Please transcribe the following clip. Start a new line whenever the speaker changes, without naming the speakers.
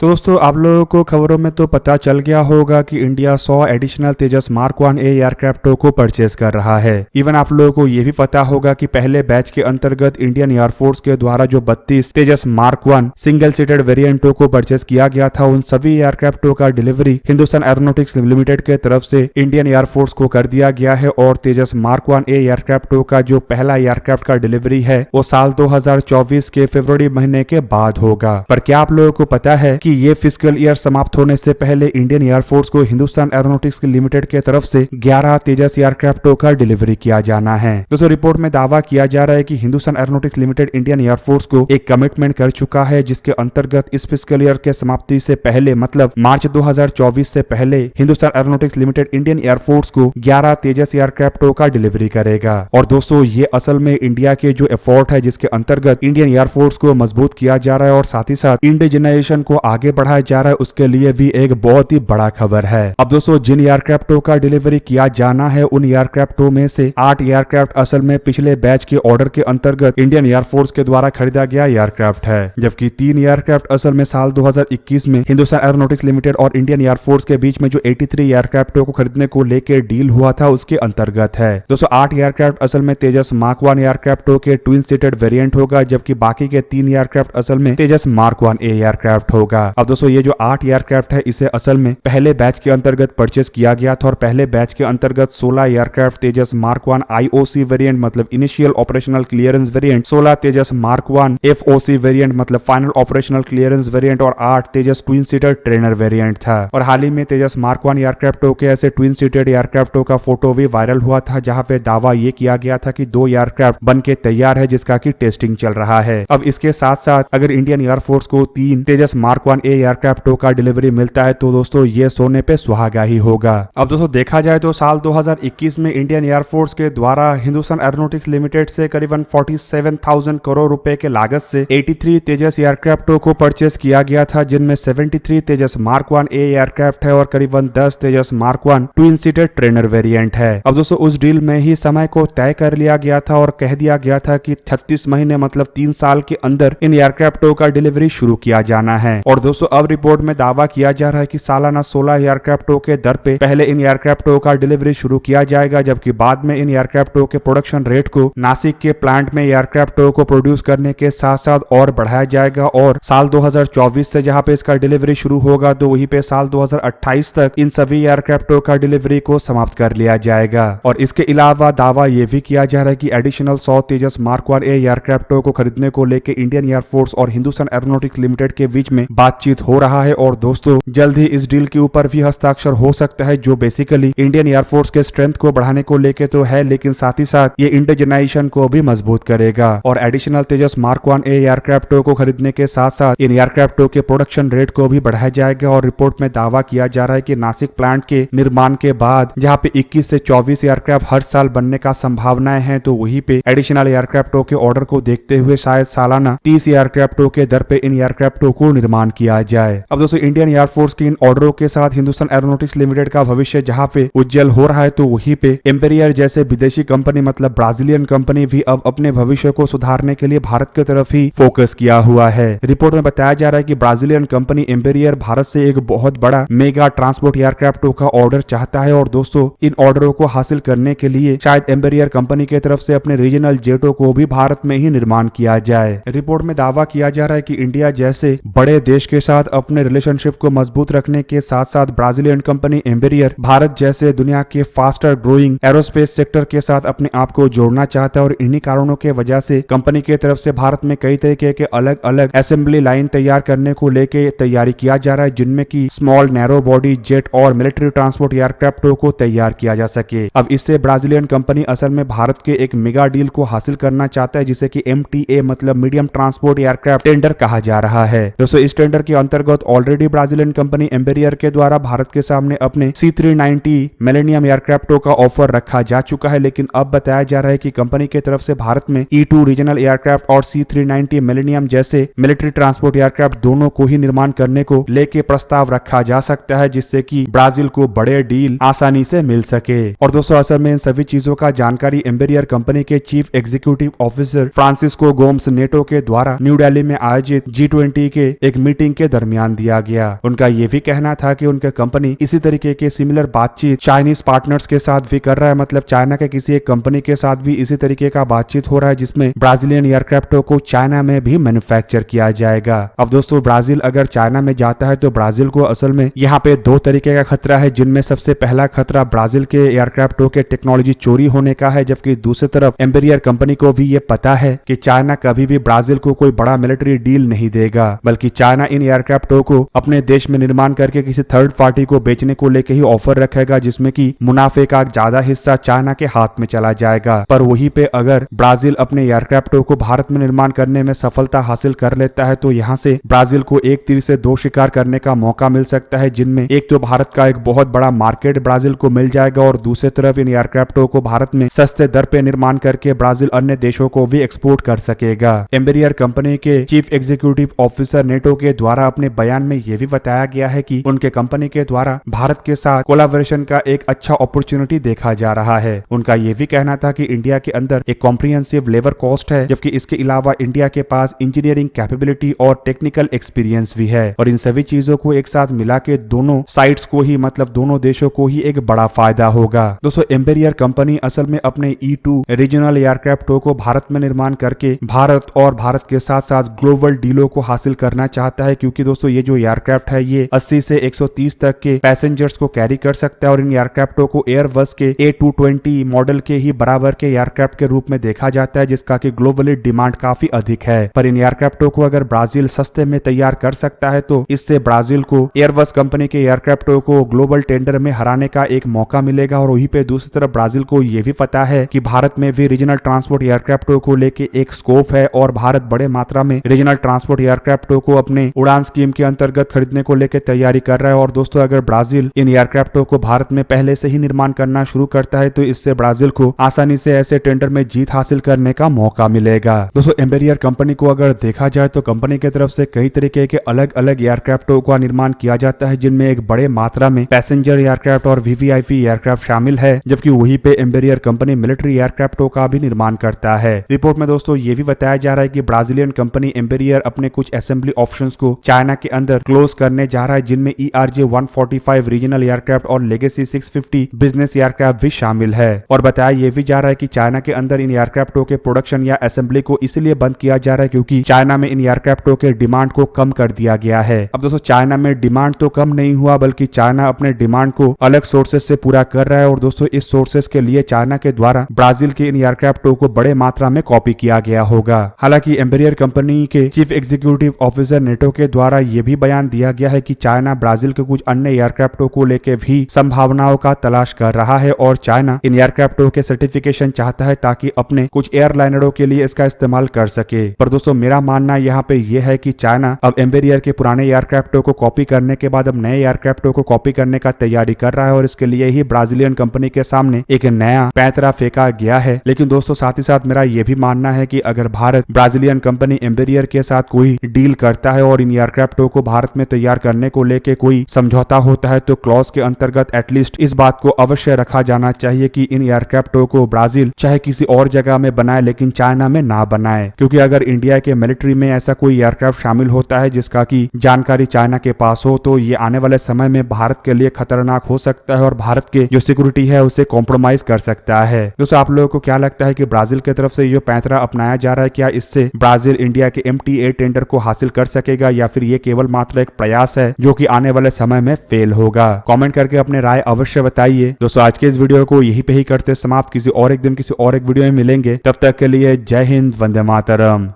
तो दोस्तों आप लोगों को खबरों में तो पता चल गया होगा कि इंडिया 100 एडिशनल तेजस मार्क 1 ए एयरक्राफ्टों को परचेज कर रहा है। इवन आप लोगों को ये भी पता होगा कि पहले बैच के अंतर्गत इंडियन एयरफोर्स के द्वारा जो 32 तेजस मार्क 1 सिंगल सीटेड वेरिएंटों को परचेज किया गया था, उन सभी एयरक्राफ्टों का डिलीवरी हिंदुस्तान एरोनॉटिक्स लिमिटेड के तरफ से इंडियन एयरफोर्स को कर दिया गया है। और तेजस मार्क 1 ए एयरक्राफ्टों का जो पहला एयरक्राफ्ट का डिलीवरी है वो साल 2024 के फरवरी महीने के बाद होगा। पर क्या आप लोगों को पता है कि ये फिजिकल ईयर समाप्त होने से पहले इंडियन एयरफोर्स को हिंदुस्तान एरोनॉटिक्स लिमिटेड के तरफ से 11 तेजस एयरक्राफ्टों का डिलीवरी किया जाना है। दोस्तों रिपोर्ट में दावा किया जा रहा है कि Hindustan aeronautics limited Indian air force को एक कमिटमेंट कर चुका है, जिसके अंतर्गत इस फिजिकल ईयर के समाप्ति से पहले मतलब मार्च 2024 से पहले Hindustan aeronautics limited Indian air force को 11 तेजस एयरक्राफ्टों का डिलीवरी करेगा। और दोस्तों ये असल में इंडिया के जो एफर्ट है जिसके अंतर्गत इंडियन एयरफोर्स को मजबूत किया जा रहा है और साथ ही साथ इंडिजिनाइजेशन को आगे बढ़ाया जा रहा है, उसके लिए भी एक बहुत ही बड़ा खबर है। अब दोस्तों जिन एयरक्राफ्टों का डिलीवरी किया जाना है उन एयरक्राफ्टों में से 8 एयरक्राफ्ट असल में पिछले बैच के ऑर्डर के अंतर्गत इंडियन एयरफोर्स के द्वारा खरीदा गया एयरक्राफ्ट है, जबकि 3 एयरक्राफ्ट असल में साल 2021 में हिंदुस्तान एरोनॉटिक्स लिमिटेड और इंडियन एयरफोर्स के बीच में जो 83 एयरक्राफ्टों को खरीदने को लेकर डील हुआ था उसके अंतर्गत है। दोस्तों 8 एयरक्राफ्ट असल में तेजस मार्क 1 एयरक्राफ्टों के ट्विन सीटेड वेरिएंट होगा, जबकि बाकी के 3 एयरक्राफ्ट असल में तेजस मार्क 1 ए एयरक्राफ्ट होगा। अब दोस्तों ये जो 8 एयरक्राफ्ट है इसे असल में पहले बैच के अंतर्गत परचेस किया गया था और पहले बैच के अंतर्गत 16 एयरक्राफ्ट तेजस मार्क 1 आईओसी वेरिएंट मतलब इनिशियल ऑपरेशनल क्लियरेंस वेरिएंट, 16 तेजस मार्क 1 एफओसी वेरिएंट मतलब फाइनल ऑपरेशनल क्लियरेंस वेरिएंट और 8 तेजस ट्विन सीटर ट्रेनर वेरिएंट था। और हाल ही में तेजस मार्क 1 एयरक्राफ्टों के ऐसे ट्विन सीटेड एयरक्राफ्टों का फोटो भी वायरल हुआ था, जहां पे दावा ये किया गया था कि 2 एयरक्राफ्ट बन के तैयार है जिसका की टेस्टिंग चल रहा है। अब इसके साथ साथ अगर इंडियन एयरफोर्स को 3 तेजस मार्क 1 ए एयरक्राफ्टों का डिलीवरी मिलता है तो दोस्तों ये सोने पे सुहागा ही होगा। अब दोस्तों देखा जाए तो साल 2021 में इंडियन एयरफोर्स के द्वारा हिंदुस्तान एरोनॉटिक्स लिमिटेड से करीबन 47,000 करोड़ रुपए के लागत से 83 तेजस एयरक्राफ्टों को परचेस किया गया था, जिनमें 73 तेजस मार्क 1 ए एयरक्राफ्ट है और करीबन 10 Tejas mark 1 twin seated trainer variant है। अब दोस्तों उस डील में ही समय को तय कर लिया गया था और कह दिया गया था कि 36 महीने मतलब 3 साल के अंदर इन एयरक्राफ्टों का डिलीवरी शुरू किया जाना है। और दोस्तों अब रिपोर्ट में दावा किया जा रहा है कि सालाना 16 एयरक्राफ्टों के दर पे पहले इन एयरक्राफ्टों का डिलीवरी शुरू किया जाएगा, जबकि बाद में इन एयरक्राफ्टों के प्रोडक्शन रेट को नासिक के प्लांट में एयरक्राफ्टों को प्रोड्यूस करने के साथ साथ और बढ़ाया जाएगा और साल 2024 से जहां पे इसका डिलीवरी शुरू होगा तो वहीं पे साल 2028 तक इन सभी एयरक्राफ्टों का डिलीवरी को समाप्त कर लिया जाएगा। और इसके अलावा दावा यह भी किया जा रहा है कि एडिशनल 100 तेजस मार्क 1 ए एयरक्राफ्टों को खरीदने को लेकर इंडियन एयरफोर्स और हिंदुस्तान एरोनॉटिक्स लिमिटेड के बीच में बातचीत हो रहा है और दोस्तों जल्द ही इस डील के ऊपर भी हस्ताक्षर हो सकता है, जो बेसिकली इंडियन एयरफोर्स के स्ट्रेंथ को बढ़ाने को लेके तो है, लेकिन साथ ही साथ ये इंडिजिनाइजेशन को भी मजबूत करेगा। और एडिशनल तेजस मार्क 1 ए एयरक्राफ्टों को खरीदने के साथ साथ इन एयरक्राफ्टों के प्रोडक्शन रेट को भी बढ़ाया जाएगा। और रिपोर्ट में दावा किया जा रहा है कि नासिक प्लांट के निर्माण के बाद जहां पे 21 से 24 एयरक्राफ्ट हर साल बनने का संभावनाएं हैं, तो वहीं पे एडिशनल एयरक्राफ्टों के ऑर्डर को देखते हुए शायद सालाना 30 एयरक्राफ्टों के दर पे इन एयरक्राफ्टों को निर्माण किया जाए। अब दोस्तों इंडियन एयरफोर्स के इन ऑर्डरों के साथ हिंदुस्तान एरोनॉटिक्स लिमिटेड का भविष्य जहां पे उज्जवल हो रहा है, तो वहीं पे एम्पेरियर जैसे विदेशी कंपनी मतलब ब्राजीलियन कंपनी भी अब अपने भविष्य को सुधारने के लिए भारत की तरफ ही फोकस किया हुआ है। रिपोर्ट में बताया जा रहा है कि ब्राजीलियन कंपनी एम्पेरियर भारत से एक बहुत बड़ा मेगा ट्रांसपोर्ट एयरक्राफ्टों का ऑर्डर चाहता है और दोस्तों इन ऑर्डरों को हासिल करने के लिए शायद एम्पेरियर कंपनी की तरफ से अपने रीजनल जेटों को भी भारत में ही निर्माण किया जाए। रिपोर्ट में दावा किया जा रहा है कि इंडिया जैसे बड़े देश के साथ अपने रिलेशनशिप को मजबूत रखने के साथ साथ ब्राजीलियन कंपनी एम्पेरियर भारत जैसे दुनिया के फास्टर ग्रोइंग एरोस्पेस सेक्टर के साथ अपने आप को जोड़ना चाहता है और इन्हीं कारणों के वजह से कंपनी की तरफ से भारत में कई तरीके के अलग अलग असेंबली लाइन तैयार करने को लेके तैयारी किया जा रहा है, जिनमें की स्मॉल नैरो बॉडी जेट और मिलिट्री ट्रांसपोर्ट एयरक्राफ्टों को तैयार किया जा सके। अब इससे ब्राजीलियन कंपनी असल में भारत के एक मेगा डील को हासिल करना चाहता है, जिसे कि MTA मतलब मीडियम ट्रांसपोर्ट एयरक्राफ्ट टेंडर कहा जा रहा है। दोस्तों इस टेंडर के अंतर्गत ऑलरेडी ब्राजीलियन कंपनी एम्पेरियर के द्वारा भारत के सामने अपने C390 मिलेनियम एयरक्राफ्टों का ऑफर रखा जा चुका है, लेकिन अब बताया जा रहा है कि कंपनी की तरफ से भारत में E2 रीजनल एयरक्राफ्ट और C390 मिलेनियम जैसे मिलिट्री ट्रांसपोर्ट एयरक्राफ्ट दोनों को ही निर्माण करने को लेके प्रस्ताव रखा जा सकता है, जिससे कि ब्राजील को बड़े डील आसानी से मिल सके। और दोस्तों असल में इन सभी चीजों का जानकारी एम्पेरियर कंपनी के chief executive officer Francisco Gomes NATO के द्वारा न्यू दिल्ली में आयोजित G20 के एक मीटिंग मीटिंग के दरमियान दिया गया। उनका ये भी कहना था कि उनके कंपनी इसी तरीके के सिमिलर बातचीत चाइनीज पार्टनर्स के साथ भी कर रहा है, मतलब चाइना के किसी एक कंपनी के साथ भी इसी तरीके का बातचीत हो रहा है जिसमें ब्राजीलियन एयरक्राफ्टों को चाइना में भी मैन्युफैक्चर किया जाएगा। अब दोस्तों ब्राजील अगर चाइना में जाता है तो ब्राजील को असल में यहाँ पे दो तरीके का खतरा है, जिनमें सबसे पहला खतरा ब्राजील के एयरक्राफ्टों के टेक्नोलॉजी चोरी होने का है, जबकि दूसरी तरफ एम्बेरियर कंपनी को भी ये पता है कि चाइना कभी भी ब्राजील को कोई बड़ा मिलिट्री डील नहीं देगा, बल्कि चाइना इन एयरक्राफ्टों को अपने देश में निर्माण करके किसी थर्ड पार्टी को बेचने को लेकर ही ऑफर रखेगा, जिसमें कि मुनाफे का ज्यादा हिस्सा चाइना के हाथ में चला जाएगा। पर वहीं पे अगर ब्राजील अपने एयरक्राफ्टों को भारत में निर्माण करने में सफलता हासिल कर लेता है तो यहाँ से ब्राजील को एक तीर से दो शिकार करने का मौका मिल सकता है, जिनमें एक तो भारत का एक बहुत बड़ा मार्केट ब्राजील को मिल जाएगा और दूसरी तरफ इन एयरक्राफ्टों को भारत में सस्ते दर पे निर्माण करके ब्राजील अन्य देशों को भी एक्सपोर्ट कर सकेगा। एम्बेरियर कंपनी के चीफ एग्जीक्यूटिव ऑफिसर नेटो के द्वारा अपने बयान में यह भी बताया गया है कि उनके कंपनी के द्वारा भारत के साथ कोलैबोरेशन का एक अच्छा अपॉर्चुनिटी देखा जा रहा है। उनका यह भी कहना था कि इंडिया के अंदर एक कॉम्प्रिहेंसिव लेबर कॉस्ट है, जबकि इसके अलावा इंडिया के पास इंजीनियरिंग कैपेबिलिटी और टेक्निकल एक्सपीरियंस भी है, और इन सभी चीजों को एक साथ मिला के दोनों साइड्स को ही, मतलब दोनों देशों को ही एक बड़ा फायदा होगा। दोस्तों एम्बेरियर कंपनी असल में अपने E2 रीजनल एयरक्राफ्टों को भारत में निर्माण करके भारत और भारत के साथ साथ ग्लोबल डीलों को हासिल करना चाहता है, क्योंकि दोस्तों ये जो एयरक्राफ्ट है ये 80 से 130 तक के पैसेंजर्स को कैरी कर सकता है, और इन एयरक्राफ्टों को एयरबस के A220 मॉडल के ही बराबर के एयरक्राफ्ट के रूप में देखा जाता है, जिसका कि ग्लोबली डिमांड काफी अधिक है। पर इन एयरक्राफ्टों को अगर ब्राजील सस्ते में तैयार कर सकता है तो इससे ब्राजील को एयरबस कंपनी के एयरक्राफ्टों को ग्लोबल टेंडर में हराने का एक मौका मिलेगा। और वहीं पे दूसरी तरफ ब्राजील को यह भी पता है कि भारत में भी रीजनल ट्रांसपोर्ट एयरक्राफ्टों को लेके एक स्कोप है, और भारत बड़े मात्रा में रीजनल ट्रांसपोर्ट एयरक्राफ्टों को अपने उड़ान स्कीम के अंतर्गत खरीदने को लेकर तैयारी कर रहा है। और दोस्तों अगर ब्राजील इन एयरक्राफ्टों को भारत में पहले से ही निर्माण करना शुरू करता है तो इससे ब्राजील को आसानी से ऐसे टेंडर में जीत हासिल करने का मौका मिलेगा। दोस्तों एम्बेरियर कंपनी को अगर देखा जाए तो कंपनी की तरफ से कई तरीके के अलग अलग एयरक्राफ्टों का निर्माण किया जाता है, जिनमें एक बड़े मात्रा में पैसेंजर एयरक्राफ्ट और VVIP एयरक्राफ्ट शामिल है, जबकि वहीं पे एम्बेरियर कंपनी मिलिट्री एयरक्राफ्टों का भी निर्माण करता है। रिपोर्ट में दोस्तों ये भी बताया जा रहा है कि ब्राजीलियन कंपनी एम्बेरियर अपने कुछ असेंबली ऑप्शंस को चाइना के अंदर क्लोज करने जा रहा है, जिनमें ERJ 145 रीजनल एयरक्राफ्ट और लेगेसी 650 बिजनेस एयरक्राफ्ट भी शामिल है। और बताया यह भी जा रहा है कि चाइना के अंदर इन एयरक्राफ्टों के प्रोडक्शन या असेंबली को इसलिए बंद किया जा रहा है क्योंकि चाइना में इन एयरक्राफ्टों के डिमांड को कम कर दिया गया है। अब दोस्तों चाइना में डिमांड तो कम नहीं हुआ, बल्कि चाइना अपने डिमांड को अलग सोर्सेस से पूरा कर रहा है, और दोस्तों इस सोर्सेस के लिए चाइना के द्वारा ब्राजील के इन एयरक्राफ्टों को बड़े मात्रा में कॉपी किया गया होगा। हालांकि एम्बेरियर कंपनी के चीफ एग्जीक्यूटिव ऑफिसर नेटो के द्वारा यह भी बयान दिया गया है कि चाइना ब्राजील के कुछ अन्य एयरक्राफ्टों को लेकर भी संभावनाओं का तलाश कर रहा है, और चाइना इन एयरक्राफ्टों के सर्टिफिकेशन चाहता है ताकि अपने कुछ एयरलाइनरों के लिए इसका इस्तेमाल कर सके। पर दोस्तों मेरा मानना यहाँ पे यह है कि चाइना अब एम्बेरियर के पुराने एयरक्राफ्टों को कॉपी करने के बाद अब नए एयरक्राफ्टों को कॉपी करने का तैयारी कर रहा है, और इसके लिए ही ब्राजीलियन कंपनी के सामने एक नया पैंतरा फेंका गया है। लेकिन दोस्तों साथ ही साथ मेरा यह भी मानना है कि अगर भारत ब्राजीलियन कंपनी एम्बेरियर के साथ कोई डील करता है और इन एयरक्राफ्टों को भारत में तैयार करने को लेकर कोई समझौता होता है तो क्लॉज के अंतर्गत एटलीस्ट इस बात को अवश्य रखा जाना चाहिए कि इन एयरक्राफ्टों को ब्राजील चाहे किसी और जगह में बनाए लेकिन चाइना में ना बनाए, क्योंकि अगर इंडिया के मिलिट्री में ऐसा कोई एयरक्राफ्ट शामिल होता है जिसका की जानकारी चाइना के पास हो तो ये आने वाले समय में भारत के लिए खतरनाक हो सकता है और भारत के जो सिक्योरिटी है उसे कॉम्प्रोमाइज कर सकता है। दोस्तों आप लोगों को क्या लगता है कि ब्राजील की तरफ से ये पैंतरा अपनाया जा रहा है, क्या इससे ब्राजील इंडिया के MTA टेंडर को हासिल कर सकेगा या फिर ये केवल मात्र एक प्रयास है जो कि आने वाले समय में फेल होगा? कमेंट करके अपने राय अवश्य बताइए। दोस्तों आज के इस वीडियो को यहीं पे ही करते समाप्त, किसी और एक दिन किसी और एक वीडियो में मिलेंगे, तब तक के लिए जय हिंद, वंदे मातरम।